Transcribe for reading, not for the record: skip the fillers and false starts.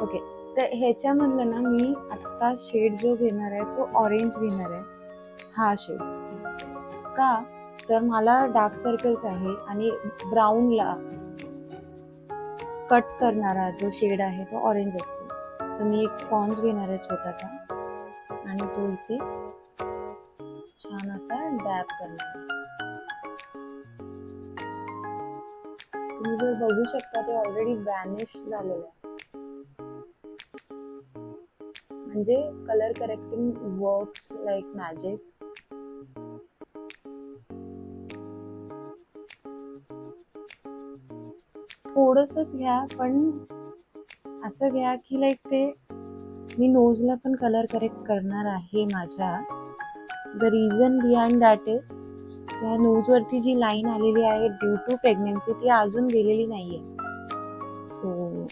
Okay, तर ह्याच्यामधलं ना मी आत्ता शेड जो घेणार आहे तो ऑरेंज घेणार आहे, हा शेड. का तर मला डार्क सर्कल्स आहे आणि ब्राऊनला कट करणारा जो शेड आहे तो ऑरेंज असतो. तर मी एक स्पॉन्ज घेणार आहे छोटासा आणि तो इथे छान असा डॅब करणार. तुम्ही जर बघू शकता ते ऑलरेडी वॅनिश झालेलं आहे. म्हणजे colour correcting works like magic. थोडंसंच घ्या, पण असं घ्या की लाईक ते मी नोजला पण कलर करेक्ट करणार आहे माझ्या. The reason behind that is त्या नोजवरती जी लाईन आलेली आहे ड्यू टू प्रेग्नन्सी ती अजून गेलेली नाहीये. सो